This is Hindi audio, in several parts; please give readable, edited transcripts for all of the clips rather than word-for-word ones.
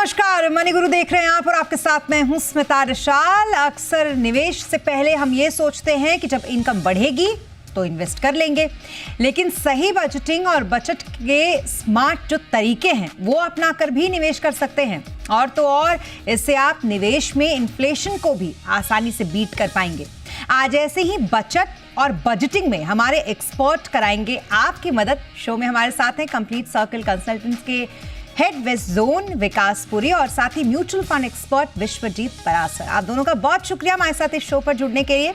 नमस्कार, मनी गुरु देख रहे हैं आप और आपके साथ मैं हूं स्मिता रिशाल। अक्सर निवेश से पहले हम ये सोचते हैं कि जब इनकम बढ़ेगी तो इन्वेस्ट कर लेंगे, लेकिन सही बजटिंग और बचत के स्मार्ट जो तरीके हैं वो अपनाकर भी निवेश कर सकते हैं। और तो और इससे आप निवेश में इन्फ्लेशन को भी आसानी से बीट कर पाएंगे। आज ऐसे ही बचत और बजटिंग में हमारे एक्सपर्ट कराएंगे आपकी मदद। शो में हमारे साथ हैं कंप्लीट सर्कल कंसल्टेंट्स के head west zone Vikas Puri और साथ ही mutual fund expert Vishwajeet Parasar. आप दोनों का बहुत शुक्रिया हमारे साथ इस शो पर जुड़ने के लिए।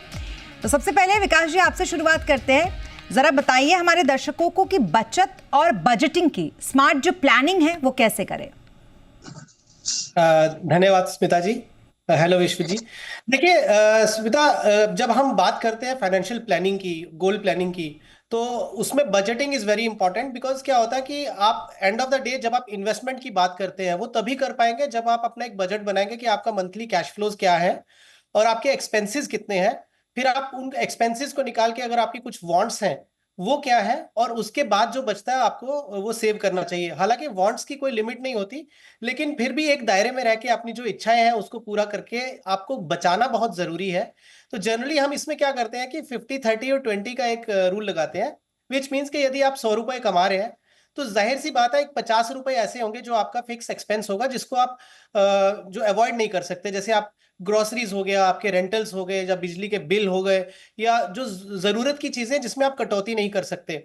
तो सबसे पहले विकास जी आपसे शुरुआत करते हैं। जरा बताइए हमारे दर्शकों को कि बचत और बजटिंग की स्मार्ट जो प्लानिंग है वो कैसे करें। धन्यवाद स्मिता जी। हेलो विश्व जी। देखिए स्मिता, जब हम बात करते हैं फाइनेंशियल प्लानिंग की, गोल प्लानिंग की, तो उसमें budgeting is very important. Because क्या होता है कि आप एंड ऑफ द डे जब आप इन्वेस्टमेंट की बात करते हैं वो तभी कर पाएंगे जब आप अपना एक बजट बनाएंगे कि आपका मंथली कैश फ्लोज क्या है और आपके एक्सपेंसेस कितने हैं। फिर आप उन एक्सपेंसेस को निकाल के अगर आपकी कुछ वांट्स हैं वो क्या है, और उसके बाद जो बचता है आपको वो सेव करना चाहिए। हालांकि वांट्स की कोई लिमिट नहीं होती, लेकिन फिर भी एक दायरे में रह के अपनी जो इच्छाएं हैं उसको पूरा करके आपको बचाना बहुत जरूरी है। तो जनरली हम इसमें क्या करते हैं कि 50 30 और 20 का एक रूल लगाते हैं, विच मीन्स कि यदि आप 100 रुपए कमा रहे हैं तो जाहिर सी बात है एक 50 रुपए ऐसे होंगे जो आपका फिक्स एक्सपेंस होगा, जिसको आप जो अवॉइड नहीं कर सकते। जैसे आप ग्रोसरीज हो गया, आपके रेंटल्स हो गए, या बिजली के बिल हो गए, या जो जरूरत की चीजें जिसमें आप कटौती नहीं कर सकते,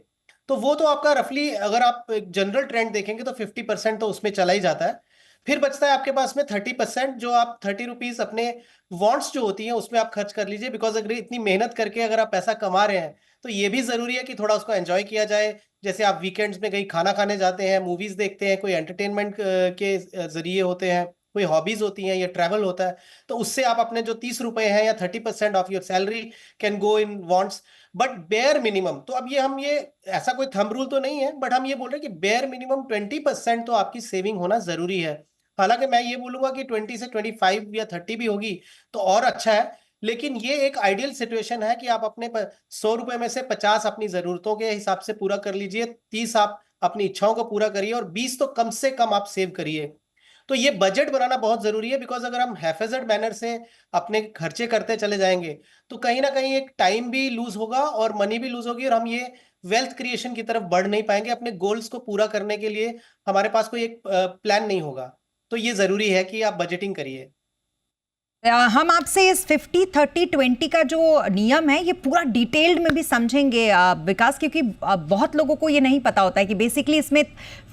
तो वो तो आपका रफली अगर आप जनरल ट्रेंड देखेंगे तो 50% तो उसमें चला ही जाता है। फिर बचता है आपके पास में 30%, जो आप 30 रुपीज अपने वॉन्ट्स जो होती हैं उसमें आप खर्च कर लीजिए। बिकॉज अगर इतनी मेहनत करके अगर आप पैसा कमा रहे हैं तो ये भी जरूरी है कि थोड़ा उसको एंजॉय किया जाए। जैसे आप वीकेंड्स में कहीं खाना खाने जाते हैं, मूवीज देखते हैं, कोई एंटरटेनमेंट के जरिए होते हैं, कोई हॉबीज होती हैं या ट्रैवल होता है, तो उससे आप अपने जो 30 रुपए हैं या 30% of your salary can go in wants. But bare minimum, तो अब ये ऐसा कोई थंब रूल तो नहीं है, बट हम ये बोल रहे हैं कि बेयर मिनिमम 20% तो आपकी सेविंग होना जरूरी है। हालांकि मैं ये बोलूंगा कि 20 से 25 या 30 भी होगी तो और अच्छा है, लेकिन ये एक आइडियल सिचुएशन है कि आप अपने 100 रुपए में से 50 अपनी जरूरतों के हिसाब से पूरा कर लीजिए, 30 आप अपनी इच्छाओं को पूरा करिए और 20 तो कम से कम आप सेव करिए। तो ये बजट बनाना बहुत जरूरी है। बिकॉज अगर हम हैफेजर्ड मैनर से अपने खर्चे करते चले जाएंगे तो कहीं ना कहीं एक टाइम भी लूज होगा और मनी भी लूज होगी, और हम ये वेल्थ क्रिएशन की तरफ बढ़ नहीं पाएंगे। अपने गोल्स को पूरा करने के लिए हमारे पास कोई एक प्लान नहीं होगा। तो ये जरूरी है कि आप बजटिंग करिए। हम आपसे इस 50 30 20 का जो नियम है ये पूरा डिटेल्ड में भी समझेंगे विकास, क्योंकि बहुत लोगों को ये नहीं पता होता है कि बेसिकली इसमें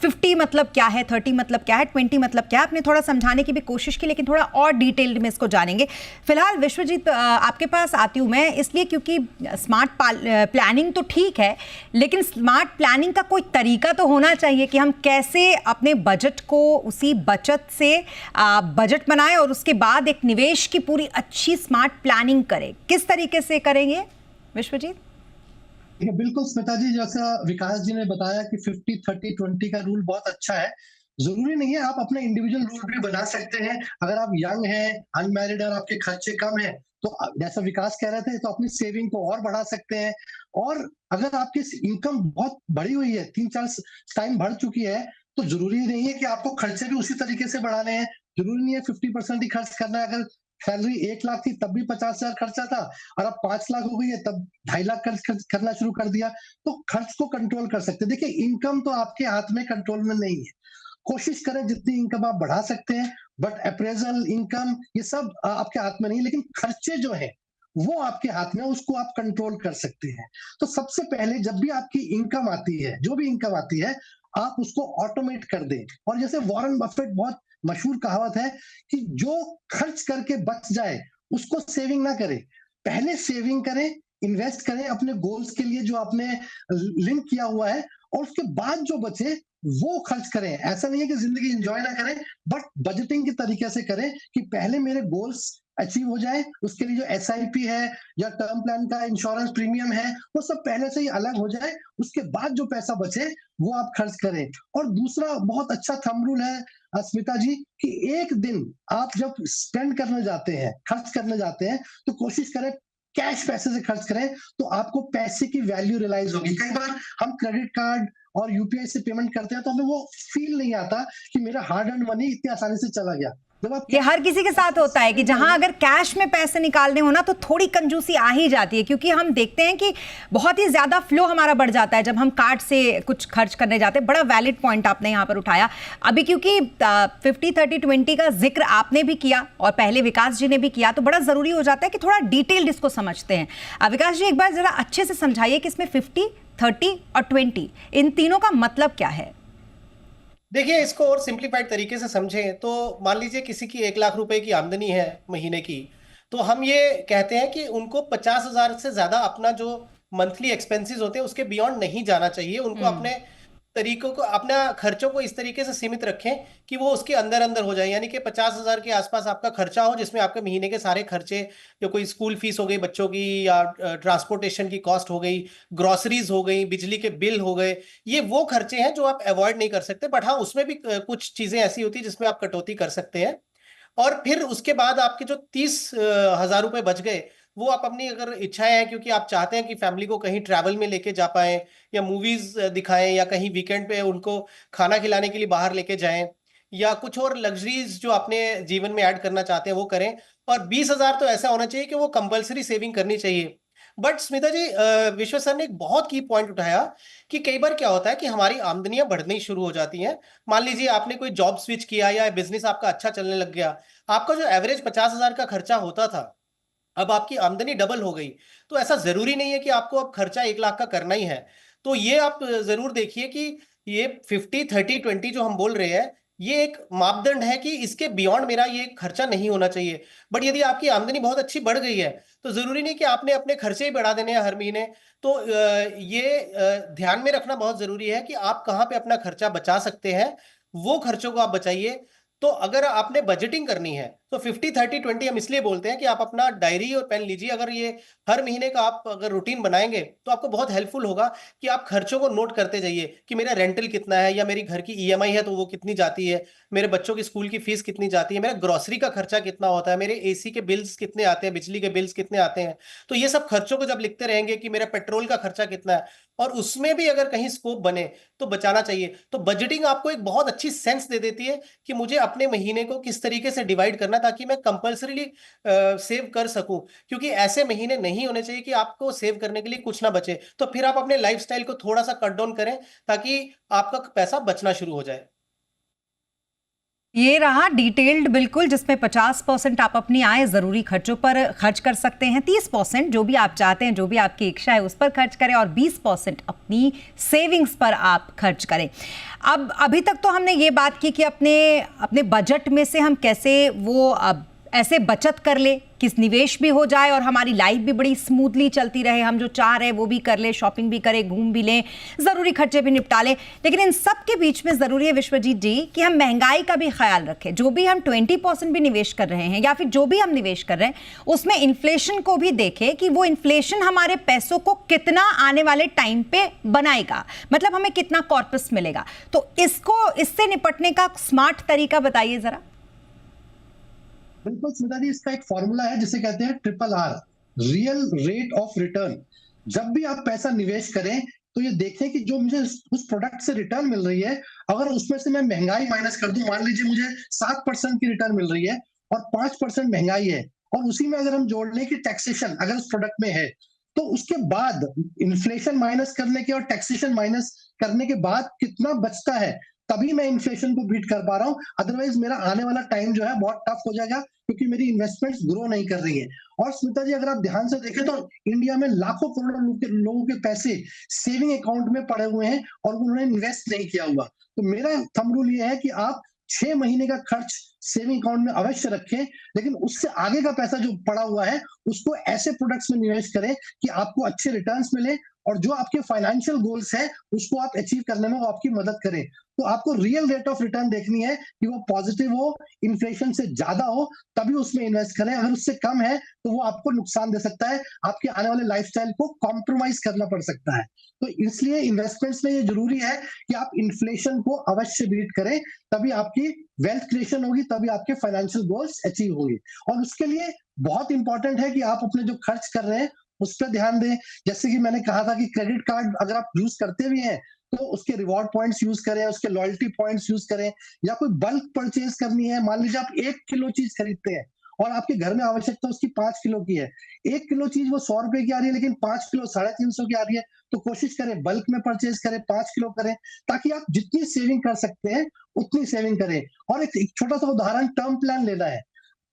50 मतलब क्या है, 30 मतलब क्या है, 20 मतलब क्या है। आपने थोड़ा समझाने की भी कोशिश की, लेकिन थोड़ा और डिटेल्ड में इसको जानेंगे। फिलहाल विश्वजीत आपके पास आती हूँ मैं, इसलिए क्योंकि स्मार्ट प्लानिंग तो ठीक है, लेकिन स्मार्ट प्लानिंग का कोई तरीका तो होना चाहिए कि हम कैसे अपने बजट को उसी बचत से बजट बनाएं और उसके बाद एक निवेश की पूरी अच्छी स्मार्ट प्लानिंग करें। किस तरीके से करेंगे विश्वजीत? बिल्कुल स्मिता जी, जैसा विकास जी ने बताया कि 50 30 20 का रूल बहुत अच्छा है। जरूरी नहीं है, आप अपने इंडिविजुअल रूल भी बना सकते हैं। अगर आप यंग हैं, अनमैरिड और आपके खर्चे कम हैं, तो जैसा विकास कह रहे थे, तो अपनी सेविंग को और बढ़ा सकते हैं। और अगर आपकी इनकम बहुत बढ़ी हुई है, 3 4 टाइम बढ़ चुकी है, तो जरूरी नहीं है कि आपको खर्चे भी उसी तरीके से बढ़ाने हैं। जरूरी नहीं है 50% ही खर्च करना है। अगर सैलरी 1 लाख थी तब भी 50,000 खर्चा था, और अब 5 लाख हो गई है तब 2.5 लाख खर्च करना शुरू कर दिया, तो खर्च को कंट्रोल कर सकते हैं। देखिए, इनकम तो आपके हाथ में कंट्रोल में नहीं है। कोशिश करें जितनी इनकम आप बढ़ा सकते हैं, बट अप्रेजल इनकम ये सब आपके हाथ में नहीं, लेकिन खर्चे जो है वो आपके हाथ में, उसको आप कंट्रोल कर सकते हैं। तो सबसे पहले जब भी आपकी इनकम आती है, जो भी इनकम आती है, आप उसको ऑटोमेट कर दें। और जैसे वॉरेन बफेट बहुत मशहूर कहावत है कि जो खर्च करके बच जाए उसको सेविंग ना करें, पहले सेविंग करें, इन्वेस्ट करें अपने गोल्स के लिए जो आपने लिंक किया हुआ है, और उसके बाद जो बचे वो खर्च करें। ऐसा नहीं है कि जिंदगी एंजॉय ना करें, बट बजटिंग के तरीके से करें कि पहले मेरे गोल्स अचीव हो जाए, उसके लिए जो एसआईपी है या टर्म प्लान का इंश्योरेंस प्रीमियम है वो सब पहले से ही अलग हो जाए, उसके बाद जो पैसा बचे वो आप खर्च करें। और दूसरा बहुत अच्छा थंब रूल है स्मिता जी, कि एक दिन आप जब स्पेंड करने जाते हैं, खर्च करने जाते हैं, तो कोशिश करें कैश पैसे से खर्च करें, तो आपको पैसे की वैल्यू रियलाइज होगी। कई बार हम क्रेडिट कार्ड और यूपीआई से पेमेंट करते हैं तो हमें वो फील नहीं आता कि मेरा हार्ड अर्न मनी इतनी आसानी से चला गया। जब आप ये हर किसी के साथ होता है कि जहां अगर कैश में पैसे निकालने हो ना तो थोड़ी कंजूसी आ ही जाती है, क्योंकि हम देखते हैं कि बहुत ही ज्यादा फ्लो हमारा बढ़ जाता है जब हम कार्ड से कुछ खर्च करने जाते हैं। बड़ा वैलिड पॉइंट आपने यहाँ पर उठाया अभी, क्योंकि 50-30-20 का जिक्र आपने भी किया और पहले विकास जी ने भी किया, तो बड़ा जरूरी हो जाता है कि थोड़ा डिटेल्ड इसको समझते हैं। विकास जी एक बार जरा अच्छे से समझाइए कि इसमें 50, 30 और 20 इन तीनों का मतलब क्या है। देखिए, इसको और सिंप्लीफाइड तरीके से समझें तो मान लीजिए किसी की 1 लाख रुपए की आमदनी है महीने की, तो हम ये कहते हैं कि उनको 50,000 से ज्यादा अपना जो मंथली एक्सपेंसेस होते हैं उसके बियॉन्ड नहीं जाना चाहिए। उनको अपने तरीकों को, अपना खर्चों को इस तरीके से सीमित रखें कि वो उसके अंदर अंदर हो जाए, यानी कि 50,000 के आसपास आपका खर्चा हो, जिसमें आपके महीने के सारे खर्चे, जो कोई स्कूल फीस हो गई बच्चों की, या ट्रांसपोर्टेशन की कॉस्ट हो गई, ग्रोसरीज हो गई, बिजली के बिल हो गए, ये वो खर्चे हैं जो आप अवॉइड नहीं कर सकते। बट हाँ, उसमें भी कुछ चीजें ऐसी होती है जिसमें आप कटौती कर सकते हैं। और फिर उसके बाद आपके जो 30,000 रुपए बच गए, वो आप अपनी अगर इच्छाएं हैं, क्योंकि आप चाहते हैं कि फैमिली को कहीं ट्रैवल में लेके जा पाएं, या मूवीज दिखाएं, या कहीं वीकेंड पे उनको खाना खिलाने के लिए बाहर लेके जाएं, या कुछ और लग्जरीज जो अपने जीवन में ऐड करना चाहते हैं वो करें। और 20,000 तो ऐसा होना चाहिए कि वो कंपलसरी सेविंग करनी चाहिए। बट स्मिता जी, विश्व सर ने एक बहुत की पॉइंट उठाया कि कई बार क्या होता है कि हमारी आमदनियां बढ़नी शुरू हो जाती हैं। मान लीजिए आपने कोई जॉब स्विच किया या बिजनेस आपका अच्छा चलने लग गया, आपका जो एवरेज 50,000 का खर्चा होता था, अब आपकी आमदनी डबल हो गई। तो ऐसा जरूरी नहीं है कि आपको अब खर्चा 1 लाख का करना ही है। तो ये आप जरूर देखिए कि ये 50-30-20 जो हम बोल रहे हैं, ये एक मापदंड है कि इसके बियॉन्ड मेरा ये खर्चा नहीं होना चाहिए। बट यदि आपकी आमदनी बहुत अच्छी बढ़ गई है तो जरूरी नहीं कि आपने अपने खर्चे ही बढ़ा देने हैं हर महीने। तो ये ध्यान में रखना बहुत जरूरी है कि आप कहाँ पे अपना खर्चा बचा सकते हैं, वो खर्चों को आप बचाइए। तो अगर आपने बजटिंग करनी है तो 50-30-20 हम इसलिए बोलते हैं कि आप अपना डायरी और पेन लीजिए। अगर ये हर महीने का आप अगर रूटीन बनाएंगे तो आपको बहुत हेल्पफुल होगा कि आप खर्चों को नोट करते जाइए कि मेरा रेंटल कितना है, या मेरी घर की ईएमआई है तो वो कितनी जाती है, मेरे बच्चों की स्कूल की फीस कितनी जाती है, मेरा ग्रोसरी का खर्चा कितना होता है, मेरे एसी के बिल्स कितने आते हैं, बिजली के बिल्स कितने आते हैं। तो ये सब खर्चों को जब लिखते रहेंगे कि मेरा पेट्रोल का खर्चा कितना है, और उसमें भी अगर कहीं स्कोप बने तो बचाना चाहिए। तो बजटिंग आपको एक बहुत अच्छी सेंस दे देती है कि मुझे अपने महीने को किस तरीके से डिवाइड करना, ताकि मैं कंपल्सरीली सेव कर सकूं। क्योंकि ऐसे महीने नहीं होने चाहिए कि आपको सेव करने के लिए कुछ ना बचे। तो फिर आप अपने लाइफस्टाइल को थोड़ा सा कट डाउन करें ताकि आपका पैसा बचना शुरू हो जाए। ये रहा डिटेल्ड बिल्कुल, जिसमें 50% आप अपनी आय जरूरी खर्चों पर खर्च कर सकते हैं, 30% जो भी आप चाहते हैं, जो भी आपकी इच्छा है उस पर खर्च करें, और 20% अपनी सेविंग्स पर आप खर्च करें। अब अभी तक तो हमने ये बात की कि अपने अपने बजट में से हम कैसे वो ऐसे बचत कर ले कि निवेश भी हो जाए और हमारी लाइफ भी बड़ी स्मूथली चलती रहे, हम जो चाह रहे हैं वो भी कर ले, शॉपिंग भी करें, घूम भी लें, ज़रूरी खर्चे भी निपटा लें। लेकिन इन सब के बीच में ज़रूरी है विश्वजीत जी कि हम महंगाई का भी ख्याल रखें। जो भी हम 20% भी निवेश कर रहे हैं या फिर जो भी हम निवेश कर रहे हैं उसमें इन्फ्लेशन को भी देखें कि वो इन्फ्लेशन हमारे पैसों को कितना आने वाले टाइम पे बनाएगा, मतलब हमें कितना कॉर्पस मिलेगा। तो इससे निपटने का स्मार्ट तरीका बताइए ज़रा। बिल्कुल स्मिता जी, इसका एक फॉर्मूला है जिसे कहते हैं RRR, real rate of return. जब भी आप पैसा निवेश करें तो ये देखें कि जो मुझे उस प्रोडक्ट से रिटर्न मिल रही है, अगर उसमें से मैं महंगाई माइनस कर दूं, मान लीजिए मुझे 7% की रिटर्न मिल रही है और 5% महंगाई है, और उसी में अगर हम जोड़ लें कि टैक्सेशन अगर उस प्रोडक्ट में है, तो उसके बाद इन्फ्लेशन माइनस करने के और टैक्सेशन माइनस करने के बाद कितना बचता है, तभी मैं इन्फ्लेशन को बीट कर पा रहा हूं। अदरवाइज मेरा आने वाला टाइम जो है बहुत टफ हो जाएगा, क्योंकि मेरी इन्वेस्टमेंट्स ग्रो नहीं कर रही है। और स्मिता जी, अगर आप ध्यान से देखें तो इंडिया में लाखों करोड़ों लोगों के पैसे सेविंग अकाउंट में पड़े हुए हैं और उन्होंने इन्वेस्ट नहीं किया हुआ। तो मेरा थंब रूल ये है कि आप 6 महीने का खर्च सेविंग अकाउंट में अवश्य रखें, लेकिन उससे आगे का पैसा जो पड़ा हुआ है उसको ऐसे प्रोडक्ट्स में निवेश करें कि आपको अच्छे रिटर्न्स मिले, और जो आपके फाइनेंशियल गोल्स है उसको आप अचीव करने में वो आपकी मदद करें। तो आपको रियल रेट ऑफ रिटर्न देखनी है कि वो पॉजिटिव हो, इन्फ्लेशन से ज्यादा हो, तभी उसमें इन्वेस्ट करें। अगर उससे कम है तो वो आपको नुकसान दे सकता है, आपके आने वाले लाइफस्टाइल को कॉम्प्रोमाइज करना पड़ सकता है। तो इसलिए इन्वेस्टमेंट्स में ये जरूरी है कि आप इन्फ्लेशन को अवश्य बीट करें, तभी आपकी वेल्थ क्रिएशन होगी, तभी आपके फाइनेंशियल गोल्स अचीव होंगे। और उसके लिए बहुत इंपॉर्टेंट है कि आप अपने जो खर्च कर रहे हैं उस पर ध्यान दें। जैसे कि मैंने कहा था कि क्रेडिट कार्ड अगर आप यूज करते भी हैं तो उसके रिवॉर्ड पॉइंट्स यूज करें, उसके लॉयल्टी पॉइंट्स यूज करें, या कोई बल्क परचेज करनी है, मान लीजिए आप 1 किलो चीज खरीदते हैं और आपके घर में आवश्यकता उसकी 5 किलो की है, 1 किलो चीज वो 100 रुपए की आ रही है लेकिन 5 किलो 350 की आ रही है, तो कोशिश करें बल्क में परचेज करें, 5 किलो करें, ताकि आप जितनी सेविंग कर सकते हैं उतनी सेविंग करें। और एक छोटा सा उदाहरण, टर्म प्लान लेना है,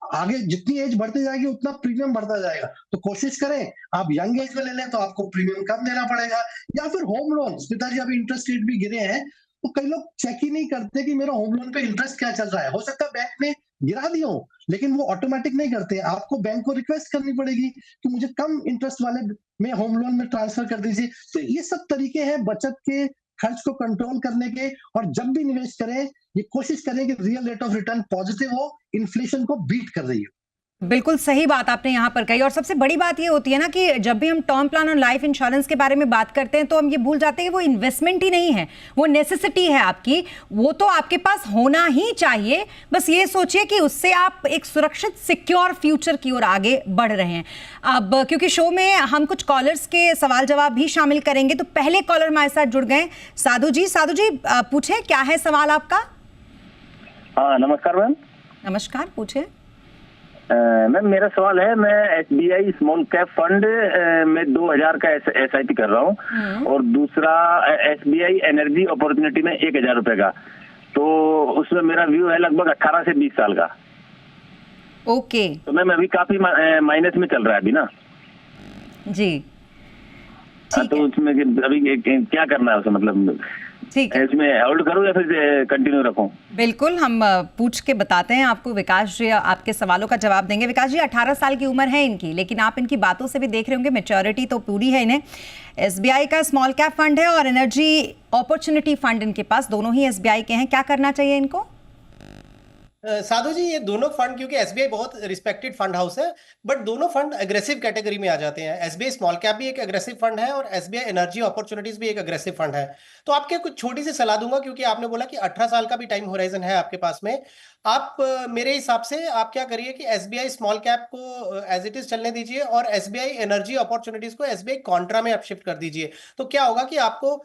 आगे जितनी एज बढ़ती जाएगी उतना प्रीमियम बढ़ता जाएगा, तो कोशिश करें आप यंग एज में ले लें तो आपको प्रीमियम कम देना पड़ेगा। या फिर होम लोन, पिताजी अभी इंटरेस्ट रेट भी गिरे हैं, तो कई लोग चेक ही नहीं करते कि मेरा होम लोन पे इंटरेस्ट क्या चल रहा है। हो सकता है बैंक ने गिरा दिया हो, लेकिन वो ऑटोमेटिक नहीं करते, आपको बैंक को रिक्वेस्ट करनी पड़ेगी कि मुझे कम इंटरेस्ट वाले में होम लोन में ट्रांसफर कर दीजिए। तो ये सब तरीके हैं बचत के, खर्च को कंट्रोल करने के। और जब भी निवेश करें ये कोशिश करें कि real rate of return positive हो, इन्फ्लेशन को बीट कर रही हो। बिल्कुल सही बात आपने यहाँ पर कही। और सबसे बड़ी बात ये होती है ना कि जब भी हम टर्म प्लान और लाइफ इंश्योरेंस के बारे में बात करते हैं तो हम ये भूल जाते हैं कि वो इन्वेस्टमेंट ही नहीं है, वो नेसेसिटी है आपकी, वो तो आपके पास होना ही चाहिए। बस ये सोचिए कि उससे आप एक सुरक्षित सिक्योर फ्यूचर की ओर आगे बढ़ रहे हैं। अब क्योंकि शो में हम कुछ कॉलर्स के सवाल जवाब भी शामिल करेंगे, तो पहले कॉलर हमारे साथ जुड़ गए साधु जी। साधु जी पूछे, क्या है सवाल आपका? हाँ नमस्कार मैम। नमस्कार, पूछे। मैम मेरा सवाल है, मैं SBI स्मॉल कैप फंड में 2000 का SIP कर रहा हूँ और दूसरा SBI एनर्जी अपॉर्चुनिटी में 1000 रुपए का, तो उसमें मेरा व्यू है लगभग 18 से 20 साल का। ओके। तो मैम अभी काफी माइनस में चल रहा है अभी ना जी, तो उसमें अभी क्या करना है उसे, मतलब ठीक है, इसमें होल्ड करूं या फिर कंटिन्यू रखूं? बिल्कुल हम पूछ के बताते हैं आपको। विकास जी आपके सवालों का जवाब देंगे। विकास जी 18 साल की उम्र है इनकी, लेकिन आप इनकी बातों से भी देख रहे होंगे मैच्योरिटी तो पूरी है इन्हें। SBI का स्मॉल कैप फंड है और एनर्जी अपॉर्चुनिटी फंड इनके पास, दोनों ही SBI के हैं। क्या करना चाहिए इनको? साधु जी, ये दोनों फंड, क्योंकि SBI बहुत रिस्पेक्टेड फंड हाउस है, बट दोनों फंड एग्रेसिव कैटेगरी में आ जाते हैं। SBI स्मॉल कैप भी एक एग्रेसिव फंड है और SBI एनर्जी अपॉर्चुनिटीज भी एक एग्रेसिव फंड है। तो आपके कुछ छोटी सी सलाह दूंगा, क्योंकि आपने बोला कि 18 साल का भी टाइम होराइजन है आपके पास में। आप मेरे हिसाब से आप क्या करिए कि SBI स्मॉल कैप को एज इट इज चलने दीजिए और SBI एनर्जी अपॉर्चुनिटीज को SBI कॉन्ट्रा में आप शिफ्ट कर दीजिए। तो क्या होगा कि आपको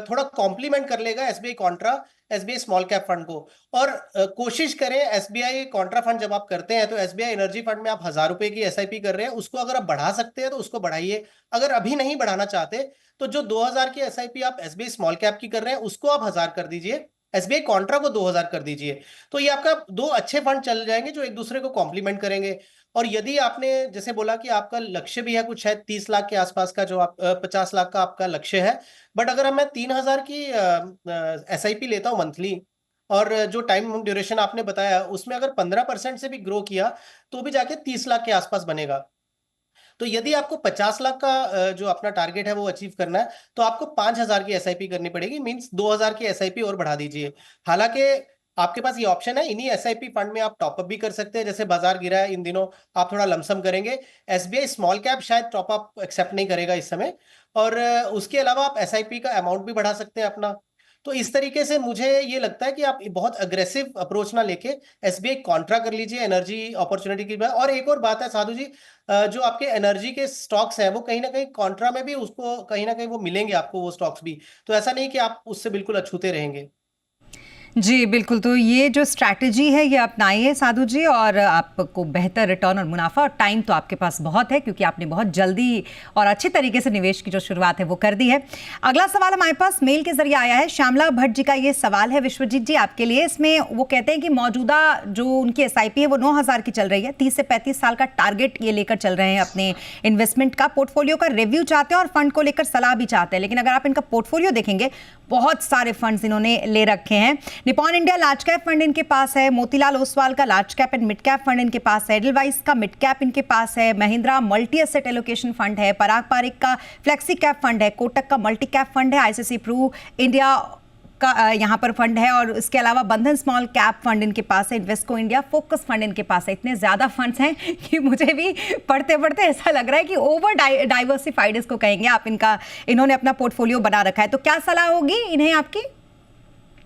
थोड़ा कॉम्प्लीमेंट कर लेगा SBI Contra SBI small cap fund को। और कोशिश करें SBI कॉन्ट्रा फंड जब आप करते हैं तो SBI एनर्जी फंड में आप 1000 रुपए की SIP कर रहे हैं, उसको अगर आप बढ़ा सकते हैं तो उसको बढ़ाइए। अगर अभी नहीं बढ़ाना चाहते तो जो 2000 की SIP आप SBI स्मॉल कैप की कर रहे हैं उसको आप 1000 कर दीजिए, SBI कॉन्ट्रा को 2000 कर दीजिए। तो ये आपका दो अच्छे फंड चल जाएंगे जो एक दूसरे को कॉम्प्लीमेंट करेंगे। और यदि आपने जैसे बोला कि आपका लक्ष्य भी है कुछ शायद 30 लाख के आसपास का, जो आप 50 लाख का आपका लक्ष्य है, बट अगर मैं 3000 की SIP लेता हूँ मंथली, और जो टाइम ड्यूरेशन आपने बताया उसमें अगर 15% से भी ग्रो किया तो भी जाके 30 लाख के आसपास बनेगा। तो यदि आपको 50 लाख का जो अपना टारगेट है वो अचीव करना है तो आपको 5000 की SIP करनी पड़ेगी, मींस 2000 की SIP और बढ़ा दीजिए। हालांकि आपके पास ये ऑप्शन है, इन्हीं SIP फंड में आप टॉपअप भी कर सकते हैं। जैसे बाजार गिरा है इन दिनों, आप थोड़ा लमसम करेंगे, SBI स्मॉल कैप शायद टॉपअप एक्सेप्ट नहीं करेगा इस समय, और उसके अलावा आप SIP का अमाउंट भी बढ़ा सकते हैं अपना। तो इस तरीके से मुझे ये लगता है कि आप बहुत अग्रेसिव अप्रोच ना लेके SBI कॉन्ट्रा कर लीजिए एनर्जी अपॉर्चुनिटी की। और एक और बात है साधु जी, जो आपके एनर्जी के स्टॉक्स हैं वो कहीं ना कहीं कॉन्ट्रा में भी उसको कहीं ना कहीं वो मिलेंगे आपको, वो स्टॉक्स भी। तो ऐसा नहीं कि आप उससे बिल्कुल अछूते रहेंगे। जी बिल्कुल, तो ये जो स्ट्रैटेजी है ये अपनाइए साधु जी, और आपको बेहतर रिटर्न और मुनाफा, और टाइम तो आपके पास बहुत है क्योंकि आपने बहुत जल्दी और अच्छे तरीके से निवेश की जो शुरुआत है वो कर दी है। अगला सवाल हमारे पास मेल के जरिए आया है। श्यामला भट्ट जी का ये सवाल है विश्वजीत जी आपके लिए। इसमें वो कहते हैं कि मौजूदा जो उनकी SIP है वो 9000 की चल रही है, 30 से 35 साल का टारगेट ये लेकर चल रहे हैं अपने इन्वेस्टमेंट का। पोर्टफोलियो का रिव्यू चाहते हैं और फंड को लेकर सलाह भी चाहते हैं, लेकिन अगर आप इनका पोर्टफोलियो देखेंगे बहुत सारे फंड्स इन्होंने ले रखे हैं। Nippon India large cap fund इनके पास है, मोतीलाल ओसवाल का large cap and mid cap fund इनके पास है, एडलवाइस का मिड कैप इनके पास है, Mahindra multi asset allocation fund है, पराग पारिक का फ्लेक्सी कैप फंड है, कोटक का मल्टी कैप फंड है, ICICI प्रू इंडिया का यहाँ पर फंड है, और इसके अलावा बंधन स्मॉल कैप फंड इनके पास है, इन्वेस्को इंडिया फोकस फंड इनके पास है। इतने ज्यादा फंड्स हैं कि मुझे भी पढ़ते पढ़ते ऐसा लग रहा है कि ओवर डाइवर्सिफाइड इसको कहेंगे आप, इन्होंने अपना पोर्टफोलियो बना रखा है। तो क्या सलाह होगी इन्हें आपकी?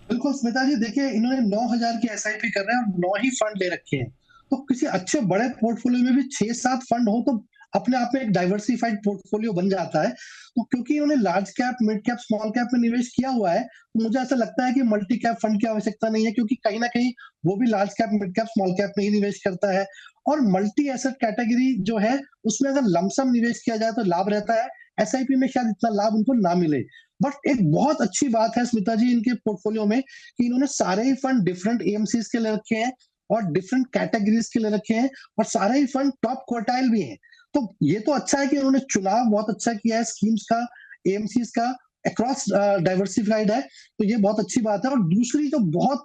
बिल्कुल स्मिता जी, देखिए इन्होंने 9000 की SIP कर रहे हैं और 9 ही फंड ले रखे हैं, तो किसी अच्छे बड़े पोर्टफोलियो में भी 6-7 फंड हो तो अपने आप में एक डाइवर्सिफाइड पोर्टफोलियो बन जाता है। तो क्योंकि इन्होंने large cap, mid cap, small cap में निवेश किया हुआ है, तो मुझे ऐसा लगता है कि मल्टी कैप फंड की आवश्यकता नहीं है, क्योंकि कहीं ना कहीं वो भी large cap, mid cap, small cap में ही निवेश करता है। और मल्टी एसेट कैटेगरी जो है, उसमें अगर लमसम निवेश किया जाए तो लाभ रहता है। एसआईपी में शायद इतना लाभ उनको ना मिले। बट एक बहुत अच्छी बात है स्मिता जी इनके पोर्टफोलियो में, कि इन्होंने सारे ही फंड डिफरेंट एएमसीज के लिए रखे हैं और डिफरेंट कैटेगरीज के लिए रखे हैं, और सारे ही फंड टॉप क्वार्टाइल भी हैं। तो ये तो अच्छा है कि उन्होंने चुनाव बहुत अच्छा किया है स्कीम्स का, एएमसीज का, अक्रॉस डाइवर्सिफाइड है, तो ये बहुत अच्छी बात है। और दूसरी जो बहुत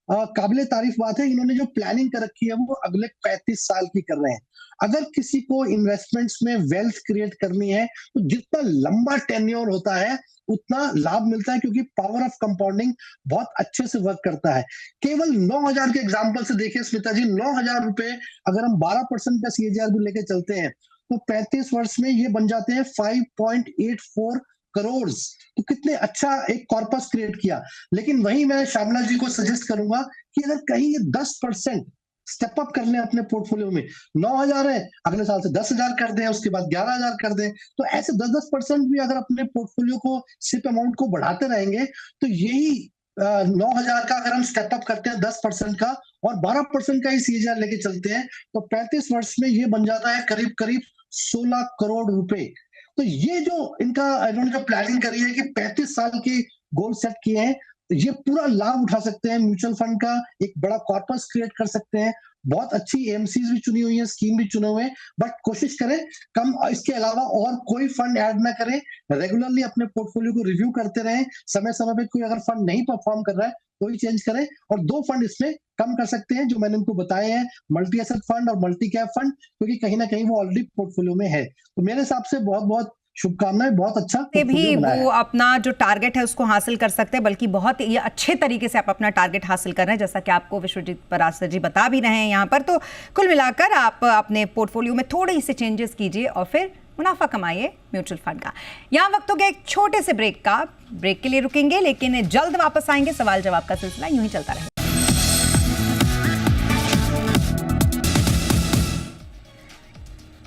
काबिले तारीफ बात है, इन्होंने जो प्लानिंग कर रखी है वो अगले 35 साल की कर रहे हैं। अगर किसी को इन्वेस्टमेंट्स में वेल्थ क्रिएट करनी है, तो जितना लंबा टेन्योर होता है उतना लाभ मिलता है, क्योंकि पावर ऑफ कंपाउंडिंग बहुत अच्छे से वर्क करता है। केवल 9,000 के एग्जाम्पल से देखिए स्मिता जी, 9,000 रुपए अगर हम 12% का सीएजीआर भी लेके चलते हैं, तो 35 वर्ष में ये बन जाते हैं 5.84 करोड़। तो कितने अच्छा एक कॉर्पस क्रिएट किया। लेकिन वही मैं श्यामला जी को सजेस्ट करूंगा कि अगर कहीं ये 10% स्टेप अप कर लें अपने पोर्टफोलियो में, 9,000 है, अगले साल से 10,000 कर दें, उसके बाद 11,000 कर दें, तो ऐसे 10% भी अगर अपने पोर्टफोलियो को, सिप अमाउंट को बढ़ाते रहेंगे, तो यही 9,000 का अगर हम स्टेप अप करते हैं 10% का, और 12% का ही सीएजीआर लेके चलते हैं, तो 35 वर्ष में ये बन जाता है करीब करीब 16 करोड़ रुपए। तो ये जो इनका, इन्होंने जो प्लानिंग करी है कि 35 साल के गोल सेट किए हैं, तो ये पूरा लाभ उठा सकते हैं म्यूचुअल फंड का, एक बड़ा कॉर्पस क्रिएट कर सकते हैं। बहुत अच्छी एमसीज भी चुनी हुई है, स्कीम भी चुने हुए हैं, बट कोशिश करें कम, इसके अलावा और कोई फंड ऐड ना करें। रेगुलरली अपने पोर्टफोलियो को रिव्यू करते रहें, समय समय पे कोई अगर फंड नहीं परफॉर्म कर रहा है तो ही चेंज करें। और 2 फंड इसमें कम कर सकते हैं जो मैंने उनको बताए हैं, मल्टी एसेट फंड और मल्टी कैप फंड, क्योंकि कहीं ना कहीं वो ऑलरेडी पोर्टफोलियो में है। तो मेरे हिसाब से बहुत बहुत शुभकामनाएं, बहुत अच्छा से भी पोर्टफोलियो बनाया वो है। अपना जो टारगेट है उसको हासिल कर सकते हैं, बल्कि बहुत ये अच्छे तरीके से आप अपना टारगेट हासिल कर रहे हैं, जैसा कि आपको विश्वजीत पराशर जी बता भी रहे हैं यहाँ पर। तो कुल मिलाकर आप अपने पोर्टफोलियो में थोड़ी सी चेंजेस कीजिए और फिर मुनाफा कमाइए म्यूचुअल फंड का। यहाँ वक्त हो गया एक छोटे से ब्रेक का, ब्रेक के लिए रुकेंगे लेकिन जल्द वापस आएंगे। सवाल जवाब का सिलसिला यूं ही चलता रहेगा।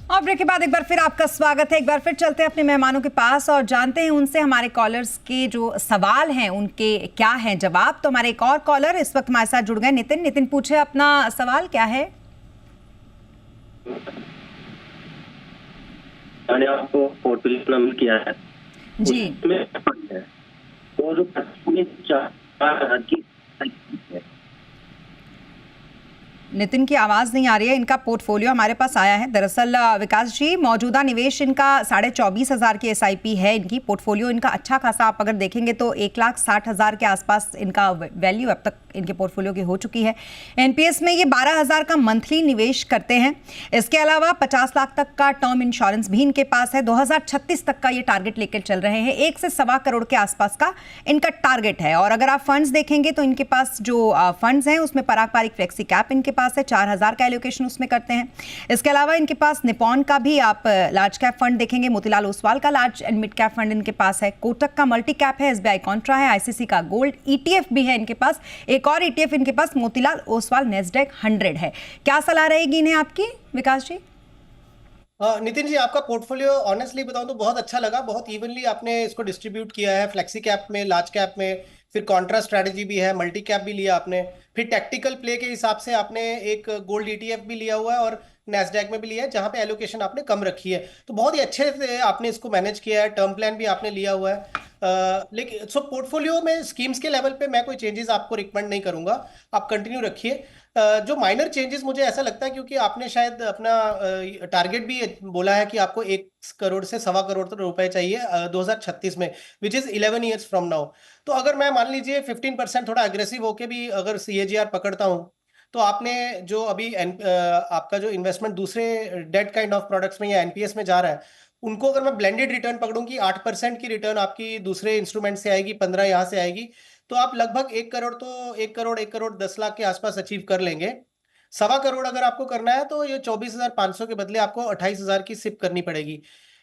और ब्रेक के बाद एक बार फिर आपका स्वागत है। एक बार फिर चलते हैं अपने मेहमानों के पास और जानते हैं उनसे हमारे कॉलर्स के जो सवाल हैं उनके क्या हैं जवाब। तो हमारे एक और कॉलर इस वक्त हमारे साथ जुड़ गए, नितिन। नितिन पूछे अपना सवाल, क्या है? मैंने आपको पोर्टफोलियो नंबर किया है जी। उसमें है वो जो 4,000 की है। नितिन की आवाज नहीं आ रही है। इनका पोर्टफोलियो हमारे पास आया है। दरअसल विकास जी, मौजूदा निवेश इनका 24,500 की एसआईपी है। इनकी पोर्टफोलियो इनका अच्छा खासा आप अगर देखेंगे तो 1,60,000 के आसपास इनका वैल्यू अब तक इनके पोर्टफोलियो की हो चुकी है। एनपीएस में ये 12,000 का मंथली निवेश करते हैं। इसके अलावा 50 लाख तक का टर्म इंश्योरेंस भी इनके पास है। 2036 तक का ये टारगेट लेकर चल रहे हैं। 1 से 1.25 करोड़ के आसपास का इनका टारगेट है। और अगर आप फंड्स देखेंगे तो इनके पास जो फंड्स हैं उसमें पारंपरिक फ्लेक्सी कैप इनके पास है, 4,000 का एलोकेशन उसमें करते हैं। इसके अलावा इनके पास निपॉन का भी आप लार्ज कैप फंड देखेंगे, मोतीलाल ओसवाल का large and mid cap fund इनके पास है, कोटक का मल्टी कैप है, एसबीआई कॉन्ट्रा है, आईसीसी का गोल्ड ईटीएफ भी है इनके पास, एक और ईटीएफ इनके पास मोतीलाल ओसवाल नेस्डेक 100 है। क्या सलाह रहेगी इन्हें आपकी, विकास जी? नितिन जी, आपका पोर्टफोलियो ऑनेस्टली बताऊं तो बहुत अच्छा लगा। बहुत इवनली आपने इसको डिस्ट्रीब्यूट किया है, फ्लेक्सी कैप में, लार्ज कैप में, फिर कॉन्ट्रा स्ट्रैटेजी भी है, मल्टी कैप भी लिया आपने, फिर टैक्टिकल प्ले के हिसाब से आपने एक गोल्ड ईटीएफ भी लिया हुआ है और नैस्डैक में भी लिया है जहां पे एलोकेशन आपने कम रखी है। तो बहुत ही अच्छे से आपने इसको मैनेज किया है। टर्म प्लान भी आपने लिया हुआ है। लेकिन सो पोर्टफोलियो में स्कीम्स के लेवल पे मैं कोई चेंजेस आपको रिकमेंड नहीं करूंगा, आप कंटिन्यू रखिए। जो माइनर चेंजेस मुझे ऐसा लगता है, क्योंकि आपने शायद अपना टारगेट भी बोला है कि आपको 1 करोड़ से 1.25 करोड़ रुपए चाहिए 2036 में, which is 11 years from now. तो अगर मैं मान लीजिए 15% थोड़ा अग्रेसिव होके भी अगर सीएजीआर पकड़ता हूं, तो आपने जो अभी आपका जो इन्वेस्टमेंट दूसरे डेट काइंड ऑफ प्रोडक्ट्स में या एनपीएस में जा रहा है, उनको अगर मैं ब्लेंडेड रिटर्न पकड़ूं कि 8% की रिटर्न आपकी दूसरे इंस्ट्रूमेंट से आएगी, 15 यहाँ से आएगी, तो आप लगभग 1 करोड़, तो 1 करोड़ 10 लाख के आसपास अचीव कर लेंगे। 1.25 करोड़ अगर आपको करना है तो ये 24,500 के बदले आपको 28,000 की सिप करनी पड़ेगी।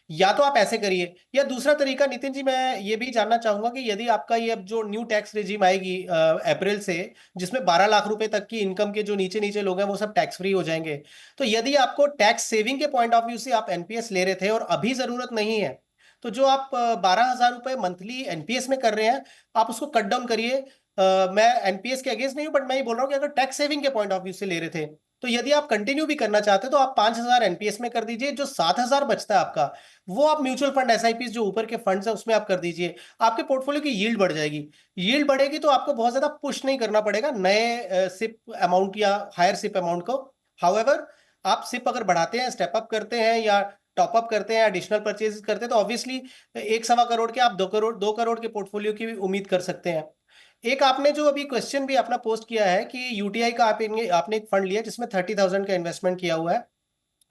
या तो आप ऐसे करिए, या दूसरा तरीका नितिन जी मैं ये भी जानना चाहूंगा कि यदि आपका ये अब जो न्यू टैक्स रेजिम आएगी अप्रैल से, जिसमें 12 लाख रुपए तक की इनकम के जो नीचे नीचे लोग हैं वो सब टैक्स फ्री हो जाएंगे, तो यदि आपको टैक्स सेविंग के पॉइंट ऑफ व्यू से आप एनपीएस ले रहे थे और अभी जरूरत नहीं है, तो जो आप 12,000 रुपए मंथली एनपीएस में कर रहे हैं, आप उसको कट डाउन करिए। मैं एनपीएस के अगेंस्ट नहीं हूं, बट मैं ये बोल रहा हूँ कि अगर टैक्स सेविंग के पॉइंट ऑफ व्यू से ले रहे थे, तो यदि आप कंटिन्यू भी करना चाहते हो तो आप 5,000 एनपीएस में कर दीजिए। जो 7,000 बचता है आपका, वो आप म्यूचुअल फंड एसआईपी जो ऊपर के फंड्स है उसमें आप कर दीजिए। आपके पोर्टफोलियो की यील्ड बढ़ जाएगी। यील्ड बढ़ेगी तो आपको बहुत ज्यादा पुश नहीं करना पड़ेगा नए सिप अमाउंट या हायर सिप अमाउंट को। हाउएवर, आप सिप अगर बढ़ाते हैं, स्टेप अप करते हैं या टॉप अप करते हैं, एडिशनल परचेज करते हैं, तो ऑब्वियसली 1.25 करोड़ के आप 2 करोड़ के पोर्टफोलियो की भी उम्मीद कर सकते हैं। एक आपने जो अभी क्वेश्चन भी अपना पोस्ट किया है कि यूटीआई का आपने एक फंड लिया जिसमें 30,000 का इन्वेस्टमेंट किया हुआ है,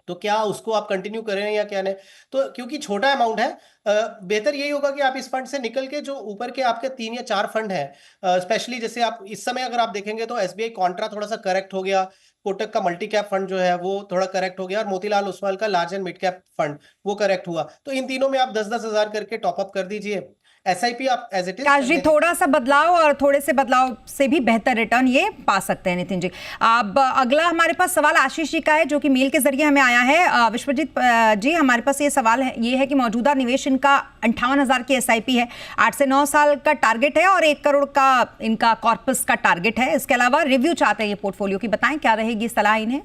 तो क्या उसको आप कंटिन्यू करें या क्या नहीं? तो क्योंकि छोटा अमाउंट है, बेहतर यही होगा कि आप इस फंड से निकल के जो ऊपर के आपके 3 या 4 फंड हैं, स्पेशली जैसे आप इस समय अगर आप देखेंगे तो एसबीआई कॉन्ट्रा थोड़ा सा करेक्ट हो गया, कोटक का मल्टी कैप फंड जो है वो थोड़ा करेक्ट हो गया, और मोतीलाल ओसवाल का large and mid cap fund वो करेक्ट हुआ। तो इन तीनों में आप 10-10 हजार करके टॉप अप कर दीजिए। एसआईपी आप एज इट विकास जी, थोड़ा सा बदलाव और थोड़े से बदलाव से भी बेहतर रिटर्न ये पा सकते हैं नितिन जी। अब अगला हमारे पास सवाल आशीष जी का है जो कि मेल के जरिए हमें आया है। विश्वजीत जी, हमारे पास ये सवाल है, ये है कि मौजूदा निवेश इनका 58,000 की एसआईपी है, 8 से 9 साल का टारगेट है और 1 करोड़ का इनका कॉर्पस का टारगेट है। इसके अलावा रिव्यू चाहते हैं ये पोर्टफोलियो की, बताएं क्या रहेगी सलाह इन्हें?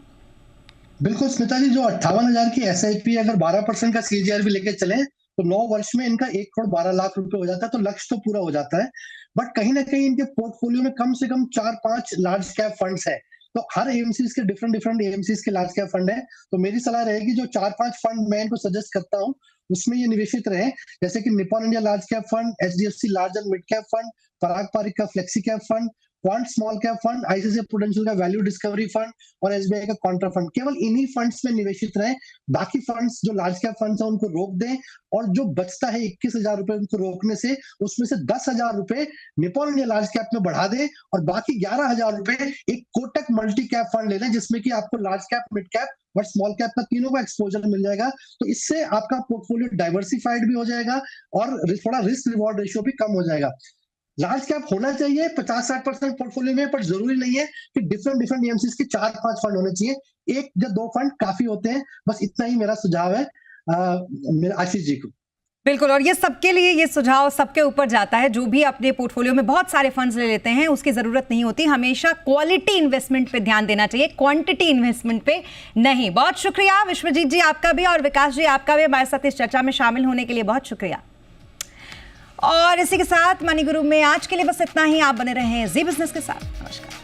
बिल्कुल स्मिता जी, जो 58,000 की एसआईपी अगर 12% का सीजीआर भी लेके चले तो 9 वर्ष में इनका 1 करोड़ 12 लाख रुपए हो जाता है, तो लक्ष्य तो पूरा हो जाता है। बट कहीं ना कहीं इनके पोर्टफोलियो में कम से कम 4-5 लार्ज कैप फंड्स है, तो हर एएमसीज के डिफरेंट एएमसीज के लार्ज कैप फंड है। तो मेरी सलाह रहेगी जो 4-5 फंड मैं इनको सजेस्ट करता हूँ उसमें ये निवेशित रहे, जैसे कि Nippon India large cap fund, HDFC large and mid cap fund, Parag Parikh का flexi cap fund, quant small cap fund, ICICI Prudential का वैल्यू डिस्कवरी फंड और एसबीआई का कॉन्ट्रा फंड। केवल इन्हीं फंड्स में निवेशित रहे, बाकी फंड्स जो लार्ज कैप फंड्स है उनको रोक दें, और जो बचता है 21,000 रुपए उनको रोकने से उसमें से 10,000 रुपए निपॉन इंडिया लार्ज कैप में बढ़ा दें और बाकी 11,000 रुपए एक कोटक मल्टी कैप फंड ले लें, जिसमें कि आपको लार्ज कैप, मिड कैप और स्मॉल कैप का तीनों का एक्सपोजर मिल जाएगा। तो इससे आपका पोर्टफोलियो डाइवर्सिफाइड भी हो जाएगा और थोड़ा रिस्क रिवॉर्ड रेशियो भी कम हो जाएगा। लार्ज कैप होना चाहिए 50-60% पोर्टफोलियो में, पर जरूरी नहीं है कि डिफरेंट एएमसीज के 4-5 फंड होने चाहिए, 1 या 2 फंड काफी होते हैं। बस इतना ही मेरा सुझाव है मेरे आशीष जी को। बिल्कुल, और ये सबके लिए ये सुझाव सबके ऊपर जाता है जो भी अपने पोर्टफोलियो में बहुत सारे फंड्स ले लेते हैं, उसकी जरूरत नहीं होती। हमेशा क्वालिटी इन्वेस्टमेंट पे ध्यान देना चाहिए, क्वांटिटी इन्वेस्टमेंट पे नहीं। बहुत शुक्रिया विश्वजीत जी आपका भी, और विकास जी आपका भी हमारे साथ इस चर्चा में शामिल होने के लिए बहुत शुक्रिया। और इसी के साथ मनी गुरु में आज के लिए बस इतना ही। आप बने रहें जी बिजनेस के साथ। नमस्कार।